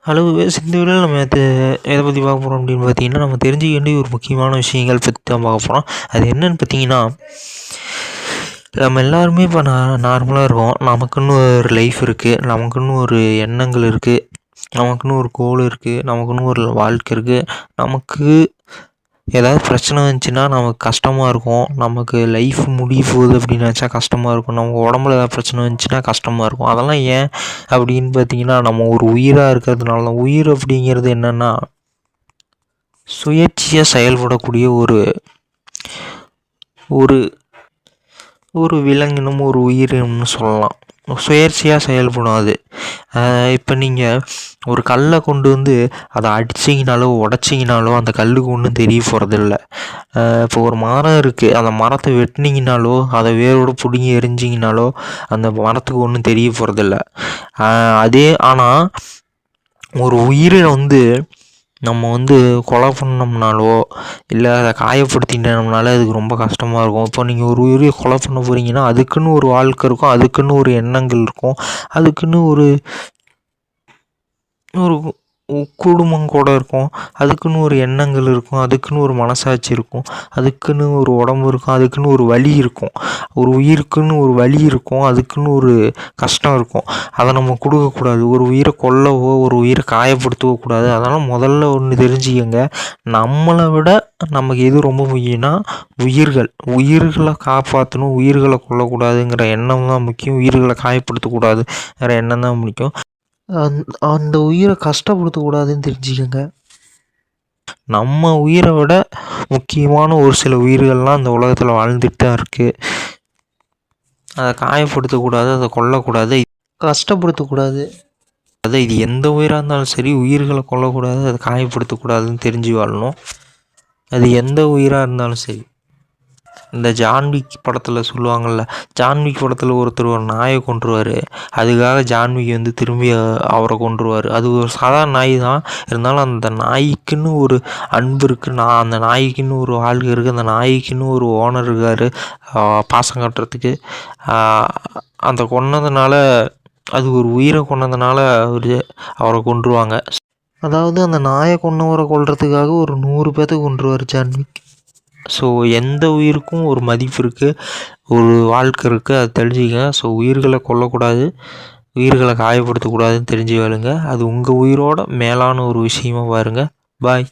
Hello இந்த வீடியோவில் நம்ம எதை பற்றி பார்க்க போகிறோம் அப்படின்னு பார்த்தீங்கன்னா, நம்ம தெரிஞ்சுக்க வேண்டிய ஒரு முக்கியமான விஷயங்கள் பற்றி தான் பார்க்க போகிறோம். அது என்னன்னு பார்த்தீங்கன்னா, நம்ம எல்லாருமே இப்போ நார்மலாக இருக்கோம். நமக்குன்னு ஒரு லைஃப் இருக்குது, நமக்குன்னு ஒரு எண்ணங்கள் இருக்குது, நமக்குன்னு ஒரு கோல் இருக்குது, நமக்குன்னு ஒரு வாழ்க்கை இருக்குது. நமக்கு ஏதாவது பிரச்சனை வந்துச்சுன்னா நமக்கு கஷ்டமாக இருக்கும். நமக்கு லைஃப் முடிய போகுது அப்படின்னு நினச்சா கஷ்டமாக இருக்கும். நமக்கு உடம்புல ஏதாவது பிரச்சனை வந்துச்சுன்னா கஷ்டமாக இருக்கும். அதெல்லாம் ஏன் அப்படின்னு பார்த்தீங்கன்னா, நம்ம ஒரு உயிராக இருக்கிறதுனால தான். உயிர் அப்படிங்கிறது என்னென்னா, சுயேட்சையாக செயல்படக்கூடிய ஒரு ஒரு ஒரு விலங்கினம், ஒரு உயிரினம்னு சொல்லலாம். சுயேட்சையாக செயல்படும் அது. இப்போ நீங்கள் ஒரு கல்லை கொண்டு வந்து அதை அடிச்சிங்கனாலோ உடச்சிங்கனாலோ அந்த கல்லுக்கு ஒன்றும் தெரிய போகிறதில்ல. இப்போ ஒரு மரம் இருக்குது, அந்த மரத்தை வெட்டினீங்கனாலோ அதை வேரோடு பிடுங்கி எரிஞ்சிங்கனாலோ அந்த மரத்துக்கு ஒன்றும் தெரிய போகிறதில்ல. ஆனால் ஒரு உயிரை நம்ம கொலை பண்ணோம்னாலோ இல்லை அதை காயப்படுத்தினோம்னாலே அதுக்கு ரொம்ப கஷ்டமாக இருக்கும். இப்போ நீங்கள் ஒரு உயிரை கொலை பண்ண போகிறீங்கன்னா அதுக்குன்னு ஒரு வாழ்க்கை இருக்கும், அதுக்குன்னு ஒரு எண்ணங்கள் இருக்கும், அதுக்குன்னு ஒரு ஒரு குடும்பம் கூட இருக்கும், அதுக்குன்னு ஒரு எண்ணங்கள் இருக்கும், அதுக்குன்னு ஒரு மனசாட்சி இருக்கும், அதுக்குன்னு ஒரு உடம்பு இருக்கும், அதுக்குன்னு ஒரு வலி இருக்கும். ஒரு உயிருக்குன்னு ஒரு வலி இருக்கும், அதுக்குன்னு ஒரு கஷ்டம் இருக்கும். அதை நம்ம கொடுக்கக்கூடாது. ஒரு உயிரை கொல்லவோ ஒரு உயிரை காயப்படுத்தவோ கூடாது. அதனால் முதல்ல ஒன்று தெரிஞ்சுக்கங்க, நம்மளை விட நமக்கு எது ரொம்ப முக்கியம்னா உயிர்களை காப்பாற்றணும், உயிர்களை கொல்லக்கூடாதுங்கிற எண்ணம் தான் முக்கியம். உயிர்களை காயப்படுத்தக்கூடாதுங்கிற எண்ணம் தான் முக்கியம். அந்த உயிரை கஷ்டப்படுத்தக்கூடாதுன்னு தெரிஞ்சுக்கங்க. நம்ம உயிரை விட முக்கியமான ஒரு சில உயிர்கள்லாம் அந்த உலகத்தில் வாழ்ந்துட்டு தான் இருக்குது. அதை காயப்படுத்தக்கூடாது, அதை கொல்லக்கூடாது, கஷ்டப்படுத்தக்கூடாது. இது எந்த உயிராக இருந்தாலும் சரி, உயிர்களை கொல்லக்கூடாது, அதை காயப்படுத்தக்கூடாதுன்னு தெரிஞ்சு வாழணும். அது எந்த உயிராக இருந்தாலும் சரி. இந்த ஜான்விக் படத்தில் சொல்லுவாங்கள்ல, ஜான்விக் படத்தில் ஒருத்தர் ஒரு நாயை கொன்றுவார். அதுக்காக ஜான்விக் திரும்பி அவரை கொன்றுவார். அது ஒரு சாதாரண நாய் தான், இருந்தாலும் அந்த நாய்க்குன்னு ஒரு அன்பு இருக்குது, அந்த நாய்க்குன்னு ஒரு வாழ்க்கை இருக்குது, அந்த நாய்க்குன்னு ஒரு ஓனர் இருக்கார் பாசம் காட்டுறதுக்கு. அந்த கொன்னதுனால, அது ஒரு உயிரை கொன்னதுனால அவரை கொன்றுவாங்க. அதாவது அந்த நாயை கொன்னவரை கொல்றதுக்காக ஒரு 100 பேர்த்த கொன்றுவார் ஜான்விக். ஸோ எந்த உயிருக்கும் ஒரு மதிப்பு இருக்குது, ஒரு வாழ்க்கை இருக்குது, அது தெரிஞ்சுக்கங்க. ஸோ உயிர்களை கொல்லக்கூடாது, உயிர்களை காயப்படுத்தக்கூடாதுன்னு தெரிஞ்சு வாழுங்க. அது உங்கள் உயிரோட மேலான ஒரு விஷயமா பாருங்கள். பாய்.